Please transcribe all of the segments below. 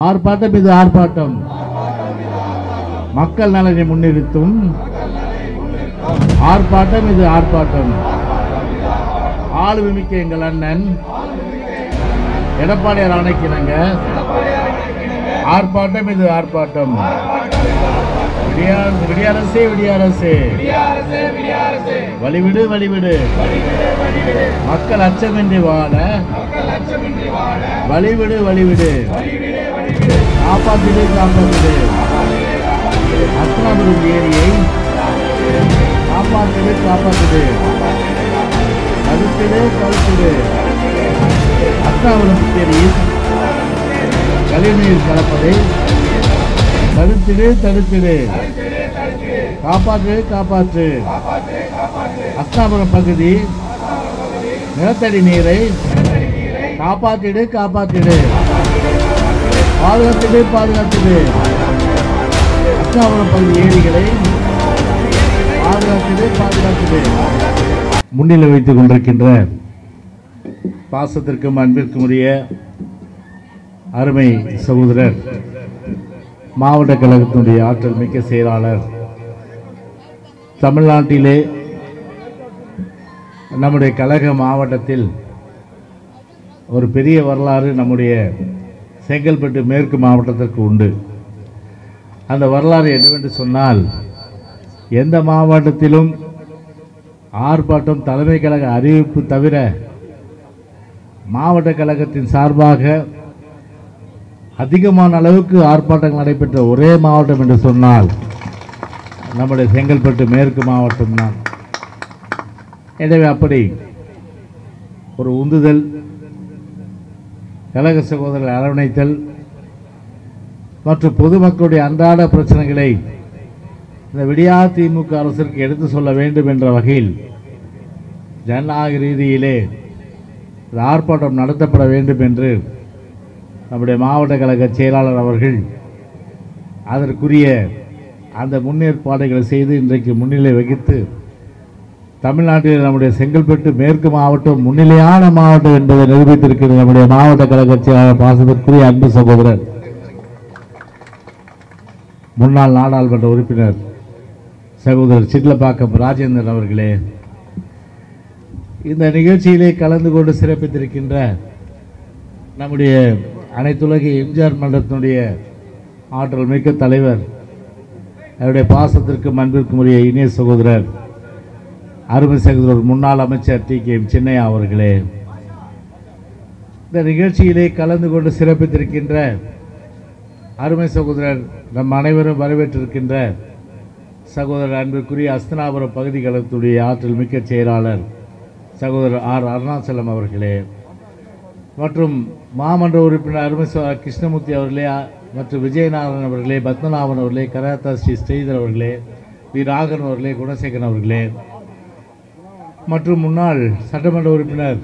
ஆர்ப்பாட்டம் இது ஆர்ப்பாட்டம் மக்கள் நலனை முன்னிறுத்தும் ஆர்ப்பாட்டம் இது ஆர்ப்பாட்டம் ஆளுமிக்க எங்கள் அண்ணன் எடப்பாடியார் ஆணைக்கிணங்க ஆர்ப்பாட்டம் இது ஆர்ப்பாட்டம் விடியாரசே விடியாரசே வழிவிடு வழிவிடு மக்கள் அச்சமின்றி வாழ வழிவிடு வழிவிடு காப்பாற்றிடு காப்பாற்றிடு அஸ்னாபுரம் ஏரியை காப்பாற்றிடு காப்பாற்றிடு தடுத்திடு தடுத்திடு அஸ்னாபுரம் ஏரியில் கழிவுநீர் கலப்பதை தடுத்திடு தடுத்திடு காப்பாற்று காப்பாற்று அஸ்னாபுரம் பகுதி நிலத்தடி நீரை காப்பாற்றிடு காப்பாற்றிடு பாதுகாத்திடு பாதுகாத்திடு அஸ்னாபுரம் பகுதி ஏரிகளை பாதுகாத்திடு பாதுகாத்திடு முன்னிலை வைத்துக் கொண்டிருக்கின்ற பாசத்திற்கும் அன்பிற்கும் உரிய அருமை சகோதரர் மாவட்ட கழகத்தினுடைய ஆற்றல் மிக்க செயலாளர் தமிழ்நாட்டிலே நம்முடைய கழக மாவட்டத்தில் ஒரு பெரிய வரலாறு நம்முடைய செங்கல்பட்டு மேற்கு மாவட்டத்திற்கு உண்டு. அந்த வரலாறு என்னவென்று சொன்னால், எந்த மாவட்டத்திலும் ஆர்ப்பாட்டம் தலைமை கழக அறிவிப்பு தவிர மாவட்ட கழகத்தின் சார்பாக அதிகமான அளவுக்கு ஆர்ப்பாட்டங்கள் நடைபெற்ற ஒரே மாவட்டம் என்று சொன்னால் நம்முடைய செங்கல்பட்டு மேற்கு மாவட்டம்தான். எனவே அப்படி ஒரு உந்துதல், கழக சகோதரர்கள் அரவணைத்தல் மற்றும் பொதுமக்களுடைய அன்றாட பிரச்சனைகளை இந்த விடியா திமுக அரசிற்கு எடுத்து சொல்ல வேண்டும் என்ற வகையில் ஜனநாயக ரீதியிலே ஆர்ப்பாட்டம் நடத்தப்பட வேண்டும் என்று நம்முடைய மாவட்ட கழக செயலாளர் அவர்கள் அதற்குரிய அந்த முன்னேற்பாடுகளை செய்து இன்றைக்கு முன்னிலை வகித்து தமிழ்நாட்டில் நம்முடைய செங்கல்பட்டு மேற்கு மாவட்டம் முன்னிலையான மாவட்டம் என்பதை நிரூபித்திருக்கிறது நம்முடைய மாவட்ட கழக செயலாளர் பாசத்திற்குரிய அன்பு சகோதரர் முன்னாள் நாடாளுமன்ற உறுப்பினர் சகோதரர் சிட்லப்பாக்கம் ராஜேந்திரன் அவர்களே, இந்த நிகழ்ச்சியிலே கலந்து கொண்டு சிறப்பித்திருக்கின்ற நம்முடைய அனைத்துலக எம்ஜிஆர் மன்றத்தினுடைய ஆற்றல் மிக்க தலைவர், அவருடைய பாசத்திற்கும் அன்பிற்கும் உரிய இணைய சகோதரர் அருமை சகோதரர் முன்னாள் அமைச்சர் டி.கே. சின்னையா அவர்களே, இந்த நிகழ்ச்சியிலே கலந்து கொண்டு சிறப்பித்திருக்கின்ற அருமை சகோதரர் நம் அனைவரும் வரவேற்றிருக்கின்ற சகோதரர் அன்பிற்குரிய அஸ்தனாபுரம் பகுதி கழகத்துடைய ஆற்றல் மிக்க செயலாளர் சகோதரர் ஆர் அருணாச்சலம் அவர்களே, மற்றும் மாமன்ற உறுப்பினர் அருமை கிருஷ்ணமூர்த்தி அவர்களே, மற்றும் விஜயநாதன் அவர்களே, பத்மநாபன் அவர்களே, கராத்தா ஸ்ரீ ஸ்ரீதர் அவர்களே, வி ராகன் அவர்களே, குணசேகரன் அவர்களே, மற்றும் முன்னாள் சட்டமன்ற உறுப்பினர்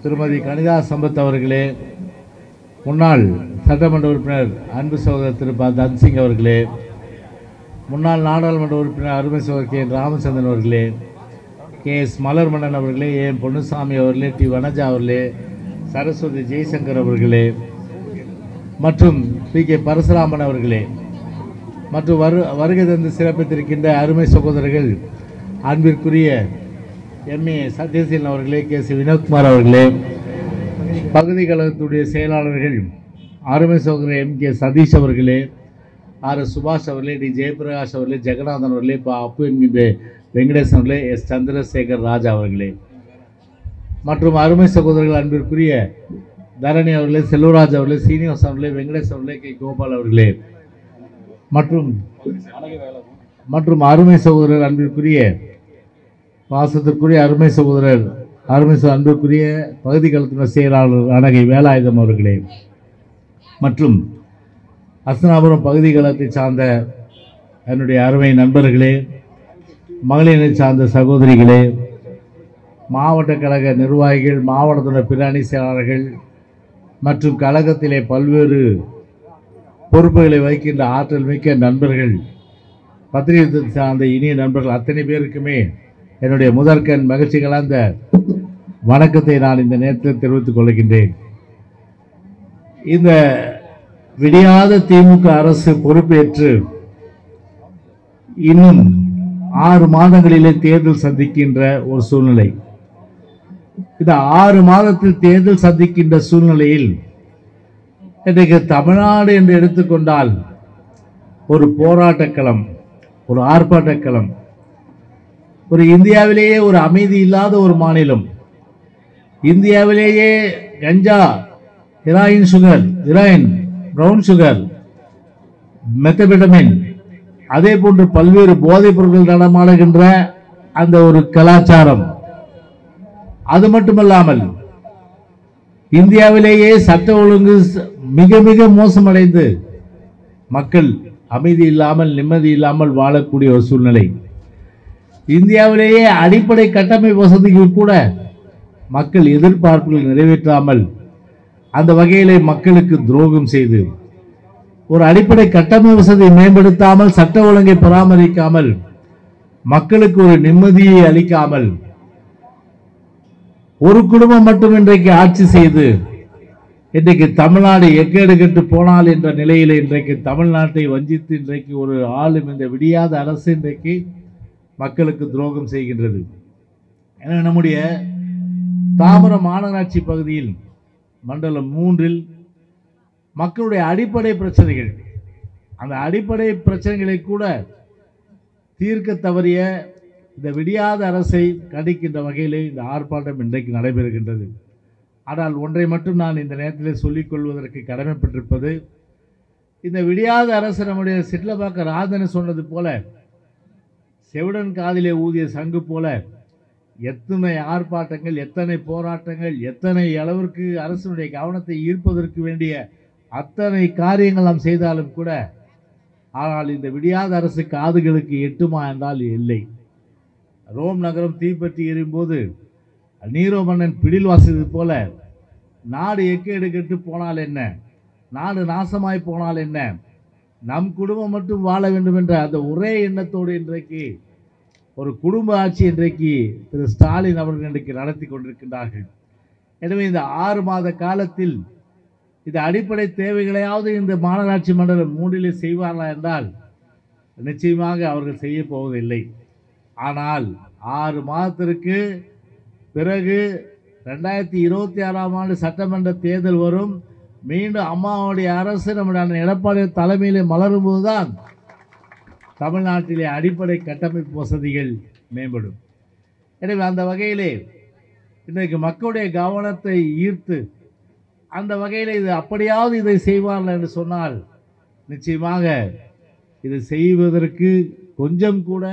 திருமதி கனிதா சம்பத் அவர்களே, முன்னாள் சட்டமன்ற உறுப்பினர் அன்பு சகோதரர் திரு தன்சிங் அவர்களே, முன்னாள் நாடாளுமன்ற உறுப்பினர் அருமை சகோதரர் கே. ராமச்சந்திரன் அவர்களே, கே.எஸ். மலர்மன்னன் அவர்களே, எம். பொன்னுசாமி அவர்களே, டி. வனஜா அவர்களே, சரஸ்வதி ஜெய்சங்கர் அவர்களே, மற்றும் பி.கே. பரசுராமன் அவர்களே, மற்றும் வருகை தந்து சிறப்பித்திருக்கின்ற அருமை சகோதரர்கள் அன்பிற்குரிய எம்.ஏ. சத்யசீலன் அவர்களே, கே.சி. வினோத்குமார் அவர்களே, பகுதி கழகத்துடைய செயலாளர்கள் அருமை சகோதரர் எம்.கே. சதீஷ் அவர்களே, ஆர். சுபாஷ் அவர்களே, டி. ஜெயபிரகாஷ் அவர்களே, ஜெகநாதன் அவர்களே, அப்பு என்கின்ற வெங்கடேசன் அவர்களே, எஸ். சந்திரசேகர் ராஜா அவர்களே, மற்றும் அருமை சகோதரர்கள் அன்பிற்குரிய தரணி அவர்களே, செல்வராஜ் அவர்களே, சீனிவாசன் அவர்களே, வெங்கடேஷ் அவர்களே, கே. கோபால் அவர்களே, மற்றும் அருமை சகோதரர் அன்பிற்குரிய பாசத்திற்குரிய அருமை சகோதரர் அன்பிற்குரிய பகுதி கழகத்தினர் செயலாளர் அனகை வேலாயுதம் அவர்களே, மற்றும் அஸ்தனாபுரம் பகுதி கழகத்தை சார்ந்த என்னுடைய அருமை நண்பர்களே, மகளிரை சார்ந்த சகோதரிகளே, மாவட்ட கழக நிர்வாகிகள், மாவட்டத்துடைய பிற அணி செயலாளர்கள் மற்றும் கழகத்திலே பல்வேறு பொறுப்புகளை வகிக்கின்ற ஆற்றல் மிக்க நண்பர்கள், பத்திரிகை சார்ந்த இனிய நண்பர்கள் அத்தனை பேருக்குமே என்னுடைய முதற்கண் மகிழ்ச்சி கலந்த வணக்கத்தை நான் இந்த நேரத்தில் தெரிவித்துக் கொள்கின்றேன். இந்த விடியாத திமுக அரசு பொறுப்பேற்று இன்னும் 6 மாதங்களிலே தேர்தல் சந்திக்கின்ற ஒரு சூழ்நிலை. இந்த 6 மாதத்தில் தேர்தல் சந்திக்கின்ற சூழ்நிலையில் இன்றைக்கு தமிழ்நாடு என்று எடுத்துக்கொண்டால் ஒரு போராட்டக்களம், ஒரு ஆர்ப்பாட்டக்களம், ஒரு இந்தியாவிலேயே ஒரு அமைதி இல்லாத ஒரு மாநிலம், இந்தியாவிலேயே கஞ்சா, ஹெராயின், பிரவுன் சுகர், மெத்தபெட்டமின், அதே போன்று பல்வேறு போதைப் பொருட்கள் நடமாடுகின்ற அந்த ஒரு கலாச்சாரம். அது மட்டுமல்லாமல் இந்தியாவிலேயே சட்ட ஒழுங்கு மிக மிக மோசமடைந்து மக்கள் அமைதி இல்லாமல் நிம்மதி இல்லாமல் வாழக்கூடிய ஒரு சூழ்நிலை. இந்தியாவிலேயே அடிப்படை கட்டமைப்பு வசதிகள் கூட மக்கள் எதிர்பார்ப்புகள் நிறைவேற்றாமல் அந்த வகையிலே மக்களுக்கு துரோகம் செய்து, ஒரு அடிப்படை கட்டமைப்பு வசதியை மேம்படுத்தாமல், சட்ட ஒழுங்கை பராமரிக்காமல், மக்களுக்கு ஒரு நிம்மதியை அளிக்காமல், ஒரு குடும்பம் மட்டும் இன்றைக்கு ஆட்சி செய்து இன்றைக்கு தமிழ்நாடு எக்கேடு கெட்டு போனால் என்ற நிலையில் இன்றைக்கு தமிழ்நாட்டை வஞ்சித்து இன்றைக்கு ஒரு ஆளும் இந்த விடியாத அரசு இன்றைக்கு மக்களுக்கு துரோகம் செய்கின்றது. எனவே நம்முடைய தாம்பரம் மாநகராட்சி பகுதியில் மண்டலம் 3 மக்களுடைய அடிப்படை பிரச்சனைகள், அந்த அடிப்படை பிரச்சனைகளை கூட தீர்க்க தவறிய இந்த விடியாத அரசை கண்டிக்கின்ற வகையிலே இந்த ஆர்ப்பாட்டம் இன்றைக்கு நடைபெறுகின்றது. ஆனால் ஒன்றை மட்டும் நான் இந்த நேரத்தில் சொல்லிக் கொள்வதற்கு கடமைப்பட்டிருப்பது, இந்த விடியாத அரசு நம்முடைய சிட்லபாக்க ராஜன் சொன்னது போல செவிடன் காதிலே ஊதிய சங்கு போல எத்தனை ஆர்ப்பாட்டங்கள், எத்தனை போராட்டங்கள், எத்தனை அளவிற்கு அரசினுடைய கவனத்தை ஈர்ப்பதற்கு வேண்டிய அத்தனை காரியங்கள் நாம் செய்தாலும் கூட, ஆனால் இந்த விடியாத அரசு காதுகளுக்கு எட்டுமா என்றால் இல்லை. ரோம் நகரம் தீப்பற்றி எரியும்போது நீரோ மன்னன் பிடில் வாசித்தது போல நாடு எக்கேடு கெட்டு போனால் என்ன, நாடு நாசமாய் போனால் என்ன, நம் குடும்பம் மட்டும் வாழ வேண்டும் என்ற அந்த ஒரே எண்ணத்தோடு இன்றைக்கு ஒரு குடும்ப ஆட்சி இன்றைக்கு திரு ஸ்டாலின் அவர்கள் இன்றைக்கு நடத்தி கொண்டிருக்கின்றார்கள். எனவே இந்த 6 மாத காலத்தில் இந்த அடிப்படை தேவைகளையாவது இந்த மாநகராட்சி மண்டலம் 3 செய்வார்களா என்றால் நிச்சயமாக அவர்கள் செய்ய போவதில்லை. ஆனால் 6 மாதத்திற்கு பிறகு 2026ஆம் ஆண்டு சட்டமன்ற தேர்தல் வரும். மீண்டும் அம்மாவுடைய அரசு நம்முடைய எடப்பாடி தலைமையிலே மலரும் போதுதான் தமிழ்நாட்டிலே அடிப்படை கட்டமைப்பு வசதிகள் மேம்படும். எனவே அந்த வகையிலே இன்றைக்கு மக்களுடைய கவனத்தை ஈர்த்து அந்த வகையில் இது அப்படியாவது இதை செய்வார்கள் என்று சொன்னால் நிச்சயமாக இதை செய்வதற்கு கொஞ்சம் கூட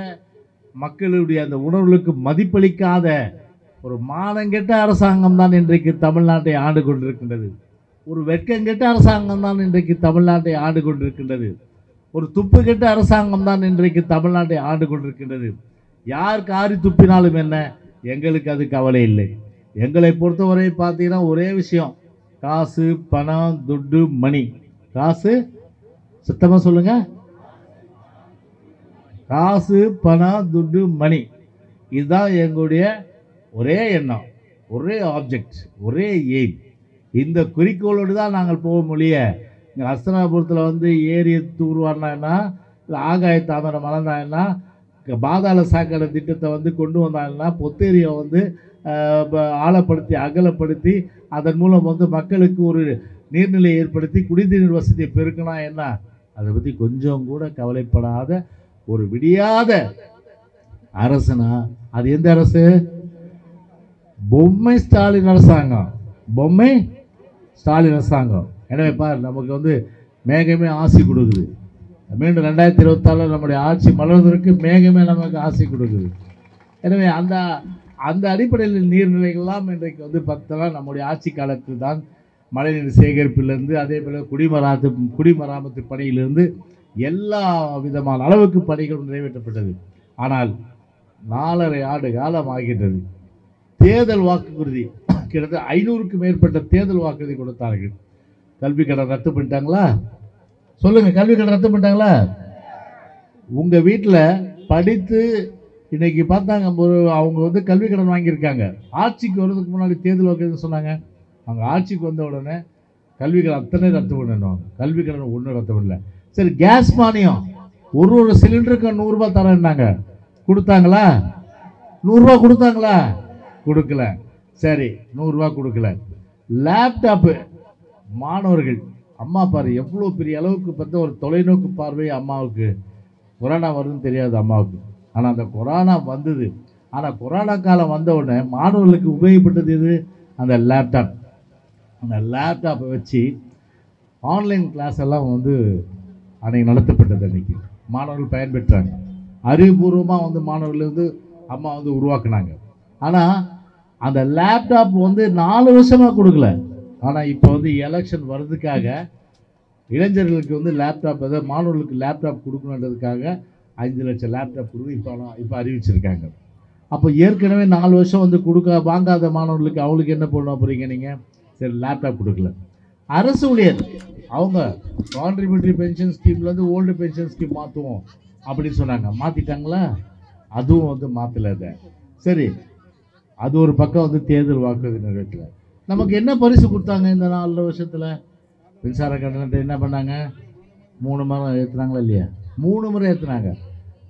மக்களுடைய அந்த உணர்வுகளுக்கு மதிப்பளிக்காத ஒரு மானங்கெட்ட அரசாங்கம் தான் இன்றைக்கு தமிழ்நாட்டை ஆண்டு கொண்டிருக்கின்றது. ஒரு வெட்கங்கெட்ட அரசாங்கம் தான் இன்றைக்கு தமிழ்நாட்டை ஆண்டு கொண்டிருக்கின்றது. ஒரு துப்பு கெட்ட அரசாங்கம் தான் இன்றைக்கு தமிழ்நாட்டை ஆண்டு கொண்டிருக்கின்றது. யார் காரி துப்பினாலும் என்ன, எங்களுக்கு அது கவலை இல்லை. எங்களை பொறுத்தவரை பார்த்தீங்கன்னா ஒரே விஷயம், காசு, பணம், துட்டு, மணி. காசு, சுத்தமாக சொல்லுங்க, காசு, பணம், துட்டு, மணி. இதுதான் எங்களுடைய ஒரே எண்ணம், ஒரே ஆப்ஜெக்ட், ஒரே எய்ம். இந்த குறிக்கோளோடு தான் நாங்கள் போக முடிய. இங்கே ஹஸ்தனாபுரத்தில் வந்து ஏரியை தூர்வாரினா, இல்லை ஆகாய தாமரை மலர்ந்தாங்கன்னா, பாதாள சாக்கடை திட்டத்தை வந்து கொண்டு வந்தாங்கன்னா, பொத்தேரியை வந்து ஆழப்படுத்தி அகலப்படுத்தி அதன் மூலம் வந்து மக்களுக்கு ஒரு நீர்நிலையை ஏற்படுத்தி குடிநீர் வசதியை பெருக்கணும் என்ன, அதை பற்றி கொஞ்சம் கூட கவலைப்படாத ஒரு விடியாத அரசுனா அது எந்த அரசு? பொம்மை ஸ்டாலின் அரசாங்கம், பொம்மை ஸ்டாலின் அரசாங்கம். எனவே பார், நமக்கு வந்து மேகமே ஆசி கொடுக்குது. மீண்டும் 2026 நம்முடைய ஆட்சி மலர்வதற்கு மேகமே நமக்கு ஆசை கொடுக்குது. எனவே அந்த அந்த அடிப்படையில் நீர்நிலைகள்லாம் இன்றைக்கு வந்து பார்த்தலாம் நம்முடைய ஆட்சி காலத்தில் தான் மழைநீர் சேகரிப்பிலிருந்து அதே போல் குடிமராமத்து பணியிலிருந்து எல்லா விதமான அளவுக்கு பணிகள் நிறைவேற்றப்பட்டது. ஆனால் 4.5 ஆண்டு காலம் ஆகின்றது. தேர்தல் வாக்குறுதி கிட்டத்தட்ட 500க்கு மேற்பட்ட தேர்தல் வாக்குறுதி கொடுத்தார்கள். கல்வி கடன் ரத்து பண்ணிட்டாங்களா? சொல்லுங்க, கல்வி கடன் ரத்து பண்ணிட்டாங்களா? உங்க வீட்டில் படித்து இன்னைக்கு பார்த்தாங்க, அவங்க வந்து கல்வி கடன் வாங்கியிருக்காங்க. ஆட்சிக்கு வர்றதுக்கு முன்னாடி தேர்தல் வாக்குறுதி சொன்னாங்க. அவங்க ஆட்சிக்கு வந்த உடனே கல்வி கடன் அத்தனை ரத்து பண்ணணும், கல்வி கடன் ஒன்றும் ரத்து பண்ணல. சரி, கேஸ் மானியம் ஒரு சிலிண்டருக்கு 100 ரூபாய் தரேன்னாங்க, கொடுத்தாங்களா? 100 ரூபாய் கொடுத்தாங்களா? கொடுக்கல. சரி, 100 ரூபாய் கொடுக்கல. லேப்டாப்பு மாணவர்கள், அம்மா பாரு எவ்வளோ பெரிய அளவுக்கு பார்த்து ஒரு தொலைநோக்கு பார்வை அம்மாவுக்கு. கொரோனா வருதுன்னு தெரியாது அம்மாவுக்கு, ஆனால் அந்த கொரோனா வந்தது. ஆனால் கொரோனா காலம் வந்த உடனே மாணவர்களுக்கு உபயோகப்பட்டது இது அந்த லேப்டாப். அந்த லேப்டாப்பை வச்சு ஆன்லைன் கிளாஸ் எல்லாம் வந்து அன்றைக்கி நடத்தப்பட்டது. அன்றைக்கி மாணவர்கள் பயன்பெற்றாங்க. அறிவுபூர்வமாக வந்து மாணவர்கள் வந்து அம்மா வந்து உருவாக்குனாங்க. ஆனால் அந்த லேப்டாப் வந்து 4 வருஷமாக கொடுக்கல. ஆனால் இப்போ வந்து எலெக்ஷன் வர்றதுக்காக இளைஞர்களுக்கு வந்து லேப்டாப், அதாவது மாணவர்களுக்கு லேப்டாப் கொடுக்கணுன்றதுக்காக 5 லட்சம் லேப்டாப் கொடுத்து இப்போ அறிவிச்சிருக்காங்க. அப்போ ஏற்கனவே 4 வருஷம் வந்து வாங்காத மாணவர்களுக்கு அவங்களுக்கு என்ன பண்ண போகிறீங்க நீங்கள்? சரி, லேப்டாப் கொடுக்கல. அரசு ஊழியர் அவங்க கான்ட்ரிபியூட்டரி பென்ஷன் ஸ்கீம்லேருந்து ஓல்டு பென்ஷன் ஸ்கீம் மாற்றுவோம் அப்படின்னு சொன்னாங்க. மாற்றிட்டாங்களா? அதுவும் வந்து மாற்றலை. அதை சரி, அது ஒரு பக்கம் வந்து தேர்தல் வாக்குறுதி நிறைவேற்றல. நமக்கு என்ன பரிசு கொடுத்தாங்க இந்த 4 வருஷத்தில்? மின்சார கட்டணத்தை என்ன பண்ணாங்க? 3 முறை ஏற்றுனாங்களா இல்லையா? 3 முறை ஏற்றுனாங்க.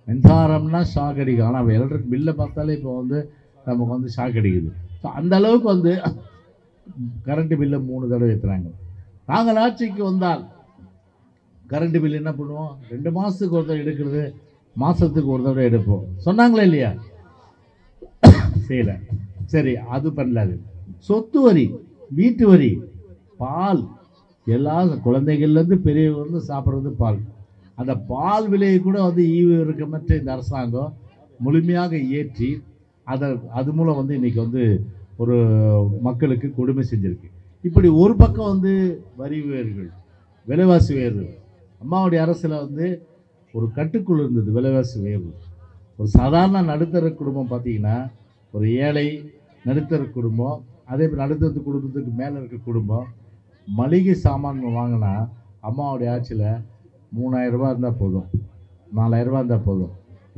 மின்சாரம்னா ஷாக் அடிக்கும். ஆனால் எலக்ட்ரிக் பில்லை பார்த்தாலே இப்போ வந்து நமக்கு வந்து ஷாக் அடிக்குது. ஸோ அந்த அளவுக்கு வந்து கரண்ட் பில்லை 3 தடவை ஏற்றுனாங்க. நாங்கள் ஆட்சிக்கு வந்தால் கரண்ட் பில் என்ன பண்ணுவோம்? 2 மாதத்துக்கு ஒரு தடவை எடுக்கிறது, மாதத்துக்கு ஒரு தடவை எடுப்போம் சொன்னாங்களே இல்லையா? செய்யலை. சரி, அது பண்ணலாது. சொத்து வரி, வீட்டு வரி, பால், எல்லா குழந்தைகள்லேருந்து பெரியவங்க சாப்பிட்றது பால். அந்த பால் விலையை கூட வந்து ஈவு இருக்கமற்ற இந்த அரசாங்கம் முழுமையாக ஏற்றி அது மூலம் வந்து இன்றைக்கி வந்து ஒரு மக்களுக்கு கொடுமை செஞ்சுருக்கு. இப்படி ஒரு பக்கம் வந்து வரி உயர்வுகள், விலைவாசி உயர்வு. அம்மாவுடைய அரசில் வந்து ஒரு கட்டுக்குள் இருந்தது விலைவாசி உயர்வு. ஒரு சாதாரண நடுத்தர குடும்பம் பார்த்திங்கன்னா, ஒரு ஏழை நடுத்தர குடும்பம், அதே மாதிரி நடுத்தர குடும்பத்துக்கு மேலே இருக்க குடும்பம் மளிகை சாமான் வாங்கினா அம்மாவுடைய ஆட்சியில் 3000 ரூபா இருந்தால் போதும், 4000 ரூபா இருந்தால் போதும்.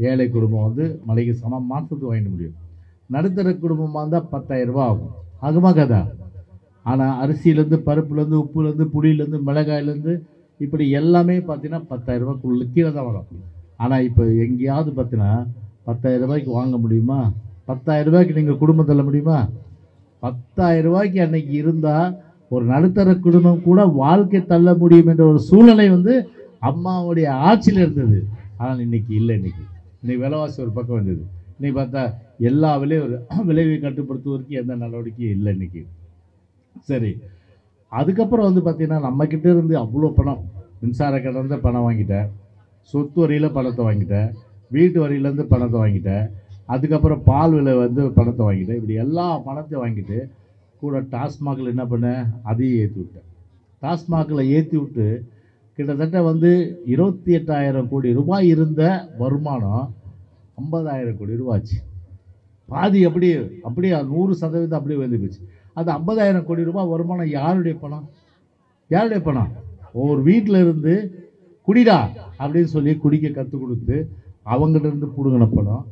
ஏழை குடும்பம் வந்து மளிகை சாமான் மாதத்துக்கு வாங்கிட முடியும். நடுத்தர குடும்பமாக இருந்தால் 10,000 ரூபா ஆகும். ஆகுமா கதா? ஆனால் அரிசியிலேருந்து, பருப்புலேருந்து, உப்புலேருந்து, புளியிலேருந்து, மிளகாயிலேருந்து இப்படி எல்லாமே பார்த்தீங்கன்னா 10,000 ரூபாய்க்குள்ள கீழே தான் வரும். ஆனால் இப்போ எங்கேயாவது பார்த்தீங்கன்னா 10,000 ரூபாய்க்கு வாங்க முடியுமா? 10,000 ரூபாய்க்கு நீங்கள் குடும்பம் தள்ள முடியுமா? 10,000 ரூபாய்க்கு அன்னைக்கு இருந்தால் ஒரு நடுத்தர குடும்பம் கூட வாழ்க்கை தள்ள முடியும் என்ற ஒரு சூழ்நிலை வந்து அம்மாவுடைய ஆட்சியில் இருந்தது. ஆனால் இன்னைக்கு இல்லை. இன்னைக்கு விலைவாசி ஒரு பக்கம் வந்தது. இன்னைக்கு பார்த்தா எல்லா விளைவை கட்டுப்படுத்துவதற்கு எந்த நடவடிக்கையும் இல்லை இன்னைக்கு. சரி, அதுக்கப்புறம் வந்து பார்த்தீங்கன்னா நம்மக்கிட்ட இருந்து அவ்வளோ பணம், மின்சார கட்டணத்தை பணம் வாங்கிட்டேன், சொத்து வரியில் பணத்தை வாங்கிட்டேன், வீட்டு வரியிலேருந்து பணத்தை வாங்கிட்டேன், அதுக்கப்புறம் பால் விலை வந்து பணத்தை வாங்கிட்டேன். இப்படி எல்லா பணத்தையும் வாங்கிட்டு கூட டாஸ்மாகில் என்ன பண்ணேன்? அதையும் ஏற்றி விட்டேன். டாஸ்மாகில் ஏற்றி விட்டு கிட்டத்தட்ட வந்து 28,000 கோடி ரூபாய் இருந்த வருமானம் 50,000 கோடி ரூபாய்ச்சு. பாதி அப்படியே 100% அப்படியே வந்து போச்சு. அது 50,000 கோடி ரூபாய் வருமானம் யாருடைய பணம்? யாருடைய பணம்? ஒவ்வொரு வீட்டில் இருந்து குடிடா அப்படின்னு சொல்லி குடிக்க கற்றுக் கொடுத்து அவங்ககிட்ட இருந்து பிடுங்கின பணம்.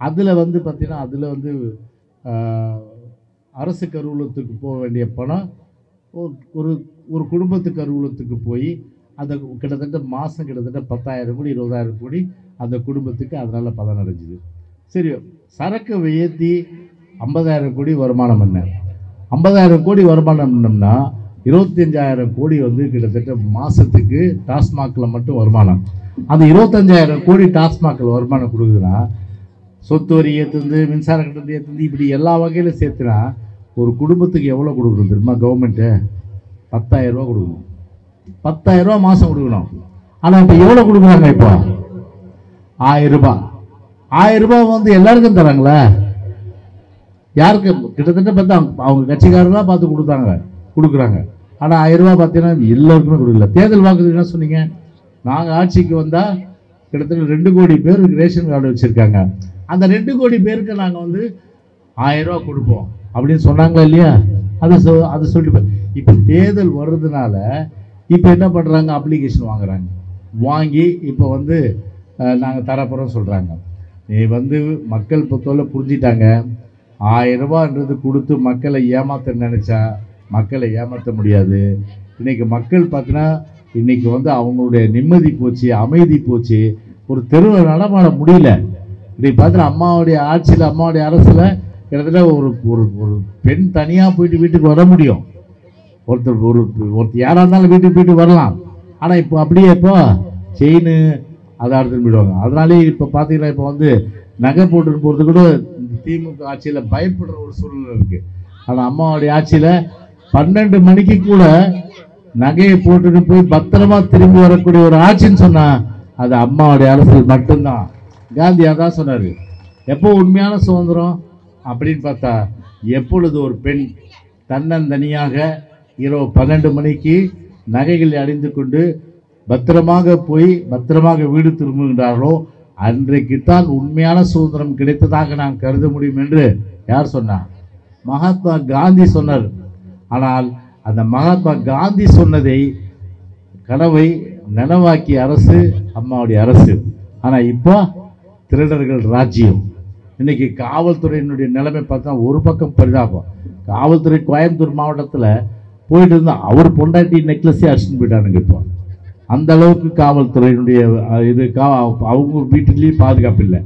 அதில் வந்து பார்த்திங்கன்னா அதில் வந்து அரசு கருவூலத்துக்கு போக வேண்டிய பணம் ஒரு குடும்பத்து கருவூலத்துக்கு போய் அந்த கிட்டத்தட்ட மாதம் கிட்டத்தட்ட 10,000 கோடி 20,000 கோடி அந்த குடும்பத்துக்கு அதனால் பலன் அடைஞ்சிது. சரி, சரக்கு ஏற்றி 50,000 கோடி வருமானம் என்ன? 50,000 கோடி வருமானம் பண்ணோம்னா 25,000 கோடி வந்து கிட்டத்தட்ட மாதத்துக்கு டாஸ்மாகில் மட்டும் வருமானம். அந்த 25,000 கோடி டாஸ்மாகில் வருமானம் கொடுக்குதுன்னா சொத்து வரி ஏற்றுந்து, மின்சார கட்டணத்தை ஏற்றுந்து, இப்படி எல்லா வகையிலும் சேர்த்துனா ஒரு குடும்பத்துக்கு எவ்வளோ கொடுக்கணும் தெரியுமா? கவர்மெண்ட்டு 10,000 ரூபா கொடுக்கணும். 10,000 ரூபா மாதம் கொடுக்கணும். ஆனால் இப்போ எவ்வளோ கொடுக்குறாங்க? இப்போ 1000 ரூபாய். 1000 ரூபாய் வந்து எல்லாருக்கும் தராங்களா? யாருக்கு? கிட்டத்தட்ட பார்த்தா அவங்க கட்சிக்காரெல்லாம் பார்த்து கொடுக்குறாங்க. ஆனால் 1000 ரூபாய் பார்த்தீங்கன்னா எல்லாருக்குமே கொடுக்கல. தேர்தல் வாக்குறுதி என்ன சொன்னீங்க? நாங்கள் ஆட்சிக்கு வந்தால் கிட்டத்தட்ட 2 கோடி பேருக்கு ரேஷன் கார்டு வச்சுருக்காங்க, அந்த 2 கோடி பேருக்கு நாங்கள் வந்து 1000 ரூபா கொடுப்போம் அப்படின்னு சொன்னாங்களா இல்லையா? அதை சொல்லிட்டு இப்போ தேர்தல் வர்றதுனால இப்போ என்ன பண்ணுறாங்க? அப்ளிகேஷன் வாங்கி இப்போ வந்து நாங்கள் தரப்போகிறோம் சொல்கிறாங்க. நீ வந்து மக்கள் பொறுத்தவரை புரிஞ்சிட்டாங்க. 1000 ரூபான்றது கொடுத்து மக்களை ஏமாற்ற நினச்சா மக்களை ஏமாற்ற முடியாது. இன்னைக்கு மக்கள் பார்த்தீங்கன்னா இன்னைக்கு வந்து அவங்களுடைய நிம்மதி போச்சு, அமைதி போச்சு. ஒரு தெருவில் நடமாட முடியல. இன்னைக்கு பார்த்தீங்கன்னா அம்மாவுடைய ஆட்சியில், அம்மாவுடைய அரசில் கிட்டத்தட்ட ஒரு ஒரு ஒரு பெண் தனியாக போயிட்டு வீட்டுக்கு வர முடியும். ஒருத்தர் யாராக இருந்தாலும் வீட்டுக்கு வரலாம். ஆனால் இப்போ அப்படியே இப்போ செயின் அதை எடுத்துட்டு போயிடுவாங்க. அதனாலே இப்போ பார்த்தீங்கன்னா இப்போ வந்து நகை போட்டுட்டு போகிறது கூட திமுக ஆட்சியில் பயப்படுற ஒரு சூழ்நிலை இருக்குது. ஆனால் அம்மாவுடைய ஆட்சியில் 12 மணிக்கு கூட நகையை போட்டுட்டு போய் பத்திரமா திரும்பி வரக்கூடிய ஒரு ஆட்சின்னு சொன்னா அது அம்மாவுடைய அரசியல் மட்டும்தான். காந்தி அதான் சொன்னார், எப்போ உண்மையான சுதந்திரம் அப்படின்னு பார்த்தா எப்பொழுது ஒரு பெண் தன்னந்தனியாக இரவு 12 மணிக்கு நகைகளை அணிந்து கொண்டு பத்திரமாக போய் பத்திரமாக வீடு திரும்புகின்றார்களோ அன்றைக்குத்தான் உண்மையான சுதந்திரம் கிடைத்ததாக நான் கருத முடியும் என்று யார் சொன்னார்? மகாத்மா காந்தி சொன்னார். ஆனால் அந்த மகாத்மா காந்தி சொன்னதை கனவை நனவாக்கிய அரசு அம்மாவுடைய அரசு. ஆனால் இப்போ திருடர்கள் ராஜ்யம். இன்னைக்கு காவல்துறையினுடைய நிலைமை பார்த்தா ஒரு பக்கம் பரிதாபம். காவல்துறை கோயம்புத்தூர் மாவட்டத்தில் போயிட்டு இருந்தால் அவர் பொண்டாட்டி நெக்லஸே அடிச்சுட்டு போயிட்டானுங்க. இப்போ அந்த அளவுக்கு காவல்துறையினுடைய இது அவங்க வீட்டுலேயும் பாதுகாப்பு இல்லை.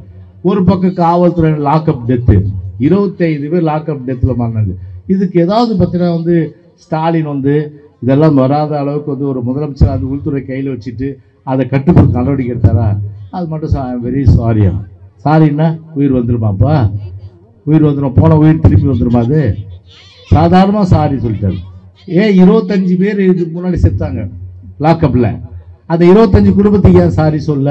ஒரு பக்கம் காவல்துறை லாக்அப் டெத்து, 25 பேர் லாக்அப் டெத்தில் மாறினாங்க. இதுக்கு ஏதாவது பார்த்தீங்கன்னா வந்து ஸ்டாலின் வந்து இதெல்லாம் வராத அளவுக்கு வந்து ஒரு முதலமைச்சர் அது உள்துறை கையில் வச்சுட்டு அதை கட்டுப்படுத்த நடவடிக்கை எடுத்தாரா? அது மட்டும் வெரி சாரியா. சாரின்னா உயிர் வந்துருமாப்பா? உயிர் வந்துடும். போன உயிர் திருப்பி வந்துருமா? அது சாதாரணமாக சாரி சொல்லிட்டாரு. ஏன் 25 பேர் இதுக்கு முன்னாடி செத்தாங்க லாக்அப்பில், அந்த 25 குடும்பத்துக்கு ஏன் சாரி சொல்ல?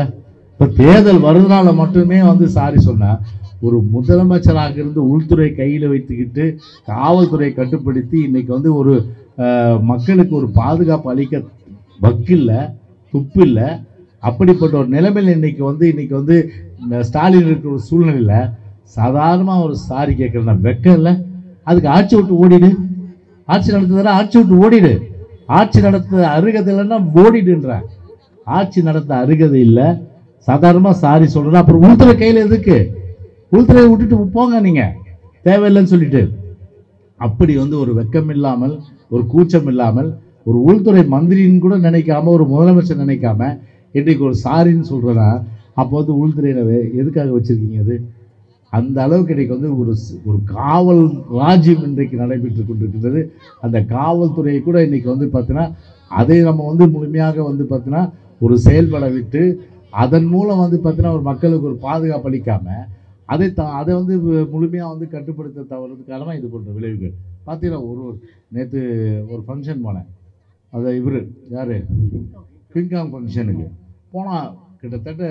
இப்போ தேர்தல் வருதுனால மட்டுமே வந்து சாரி சொன்னால் ஒரு முதலமைச்சராக இருந்து உள்துறை கையில் வைத்துக்கிட்டு காவல்துறையை கட்டுப்படுத்தி இன்னைக்கு வந்து ஒரு மக்களுக்கு ஒரு பாதுகாப்பு அளிக்க வக்கில்ல, துப்பு இல்லை. அப்படிப்பட்ட ஒரு நிலைமையில் இன்னைக்கு வந்து ஸ்டாலின் இருக்கிற ஒரு சூழ்நிலையில் சாதாரணமாக ஒரு சாரி கேட்குறேன்னா வெக்கம் இல்லை. அதுக்கு ஆட்சி விட்டு ஓடிடு. ஆட்சி நடத்துறா ஆட்சி விட்டு ஓடிடு. ஆட்சி நடத்த அருகதை இல்லைன்னா ஓடிடுன்ற. ஆட்சி நடத்த அருகதை இல்லை, சாதாரணமாக சாரி சொல்கிறேன். அப்புறம் உள்துறை கையில் எதுக்கு? உள்துறையை விட்டுட்டு போங்க நீங்கள், தேவையில்லைன்னு சொல்லிட்டு. அப்படி வந்து ஒரு வெக்கம் இல்லாமல், ஒரு கூச்சம் இல்லாமல், ஒரு உள்துறை மந்திரின்னு கூட நினைக்காம, ஒரு முதலமைச்சர் நினைக்காம இன்றைக்கு ஒரு சாரின்னு சொல்கிறேன்னா அப்போ வந்து உள்துறையில எதுக்காக வச்சுருக்கீங்க? அது அந்த அளவுக்கு இன்றைக்கு வந்து ஒரு காவல் ராஜ்யம் இன்றைக்கு நடைபெற்று கொண்டிருக்கிறது. அந்த காவல்துறையை கூட இன்றைக்கி வந்து பார்த்தீங்கன்னா அதை நம்ம வந்து முழுமையாக வந்து பார்த்தீங்கன்னா ஒரு செயல்பட விட்டு அதன் மூலம் வந்து பார்த்தீங்கன்னா ஒரு மக்களுக்கு ஒரு பாதுகாப்பு அளிக்காமல் அதை வந்து முழுமையாக வந்து கட்டுப்படுத்த தவறுறதுக்காக இது போன்ற விளைவுகள் பார்த்தீங்கன்னா. நேற்று ஒரு ஃபங்க்ஷன் போனேன். அதை இவர் யார் கிங்காங் ஃபங்க்ஷனுக்கு போனால் கிட்டத்தட்ட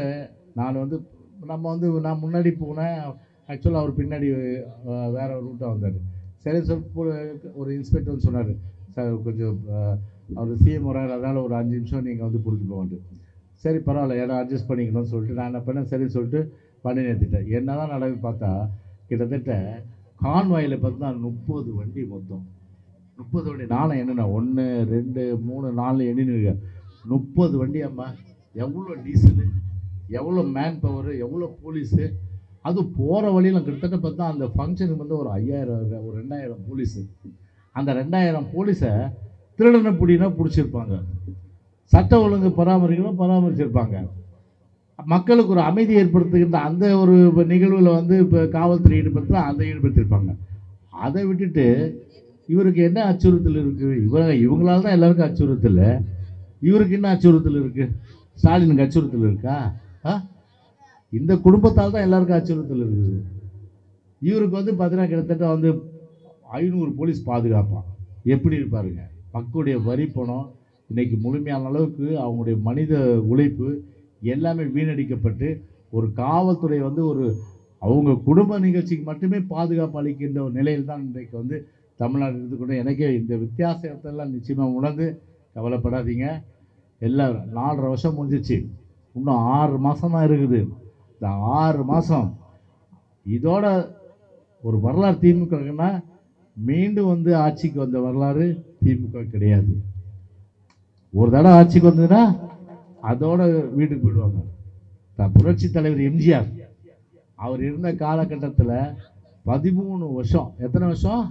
நான் முன்னாடி போனேன். ஆக்சுவலாக அவர் பின்னாடி வேற ஒரு ரூட்டாக வந்தார். சரி ஒரு இன்ஸ்பெக்டர்னு சொன்னார், சார் கொஞ்சம் அவர் சிஎம் வராரு, அதனால் ஒரு 5 நிமிஷம் நீங்கள் வந்து புரிஞ்சுக்கோன்ட்டு. சரி பரவாயில்ல, ஏன்னா அட்ஜஸ்ட் பண்ணிக்கணும்னு சொல்லிட்டு நான் என்ன பண்ணேன், சரின்னு சொல்லிட்டு பண்ணி நிறுத்திட்டேன். என்ன தான் நடக்குது பார்த்தா கிட்டத்தட்ட கான்வாயில் பார்த்தா 30 வண்டி, மொத்தம் 30 வண்டி. நானும் என்னென்ன 1 2 3 4 எண்ணின்னு 30 வண்டி. அம்மா எவ்வளோ டீசலு, எவ்வளோ மேன் பவரு, எவ்வளோ போலீஸு. அதுவும் போகிற வழியில் கிட்டத்தட்ட பார்த்தா அந்த ஃபங்க்ஷனுக்கு வந்து ஒரு 5000 ஒரு 2000 போலீஸு. அந்த 2000 போலீஸை திருடனை பிடினா பிடிச்சிருப்பாங்க, சட்ட ஒழுங்கு பராமரிச்சிருப்பாங்க. மக்களுக்கு ஒரு அமைதி ஏற்படுத்துகின்ற அந்த ஒரு நிகழ்வில் வந்து இப்போ காவல்துறை ஈடுபடுத்திருப்பாங்க. அதை விட்டுட்டு இவருக்கு என்ன அச்சுறுத்தல் இருக்குது? இவங்களால தான் எல்லாருக்கும் அச்சுறுத்தல். இவருக்கு என்ன அச்சுறுத்தல் இருக்குது? ஸ்டாலினுக்கு அச்சுறுத்தல் இருக்கா? இந்த குடும்பத்தால் தான் எல்லாருக்கும் அச்சுறுத்தல் இருக்குது. இவருக்கு வந்து பார்த்தீங்கன்னா கிட்டத்தட்ட வந்து 500 போலீஸ் பாதுகாப்பான். எப்படி இருப்பாருங்க? மக்களுடைய வரி பணம் இன்னைக்கு முழுமையான அளவுக்கு அவங்களுடைய மனித உழைப்பு எல்லாமே வீணடிக்கப்பட்டு ஒரு காவல்துறை வந்து ஒரு அவங்க குடும்ப நிகழ்ச்சிக்கு மட்டுமே பாதுகாப்பு அளிக்கின்ற ஒரு நிலையில் தான் இன்றைக்கு வந்து தமிழ்நாடு எடுத்துக்கொண்டு. எனக்கே இந்த வித்தியாசத்தெல்லாம் நிச்சயமாக உணர்ந்து கவலைப்படாதீங்க. எல்லாம் 4.5 வருஷம் முடிஞ்சிச்சு, இன்னும் 6 மாதம் தான் இருக்குது. இந்த 6 மாதம் இதோட ஒரு வரலாறு திமுகன்னா மீண்டும் வந்து ஆட்சிக்கு வந்த வரலாறு திமுக கிடையாது. ஒரு தடவை ஆட்சிக்கு வந்ததுன்னா அதோட வீட்டுக்கு போயிடுவாங்க. புரட்சி தலைவர் எம்ஜிஆர் அவர் இருந்த காலகட்டத்தில் 13 வருஷம், எத்தனை வருஷம்?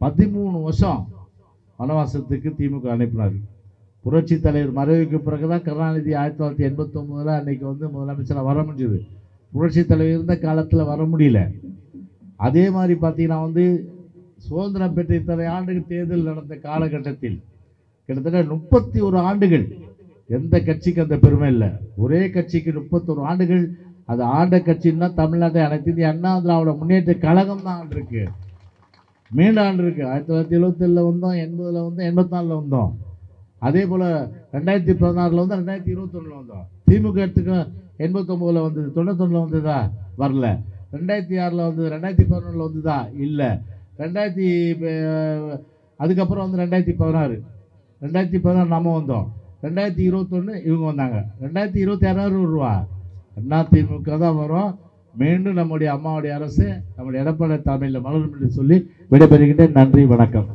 13 வருஷம் வனவாசத்துக்கு திமுக அனுப்பினார். புரட்சி தலைவர் மறைவுக்கு பிறகு தான் கருணாநிதி 1989 அன்னைக்கு வந்து முதலமைச்சராக வர முடிஞ்சது. புரட்சி தலைவர் இருந்த காலத்தில் வர முடியல. அதே மாதிரி பார்த்தீங்கன்னா வந்து சுதந்திரம் பெற்ற இத்தனை ஆண்டுகள் தேர்தல் நடந்த காலகட்டத்தில் கிட்டத்தட்ட 31 ஆண்டுகள் எந்த கட்சிக்கு அந்த பெருமை இல்லை. ஒரே கட்சிக்கு 31 ஆண்டுகள் அது ஆண்ட கட்சின்னா தமிழ்நாட்டை அனைத்து இந்திய அண்ணா திராவிட முன்னேற்ற கழகம் தான் ஆண்டிருக்கு. மீண்டும் ஆண்டிருக்கு. 1977 வந்தோம், 80 வந்தோம், 84 வந்தோம். அதே போல் 2016 வந்து 2021 வந்தோம். திமுக எடுத்துக்க 89 வந்தது, 91 வந்ததா? வரல. 2006 வந்தது, 2011 வந்ததா? இல்லை. அதுக்கப்புறம் வந்து 2016 நம்ம வந்தோம். 2021 இவங்க வந்தாங்க. 2026 ரூபா அண்ணா திமுக தான் வரும். மீண்டும் நம்முடைய அம்மாவுடைய அரசு நம்முடைய எடப்பாடி தலைமையில் மலரும் என்று சொல்லி விடைபெறுகின்றேன். நன்றி, வணக்கம்.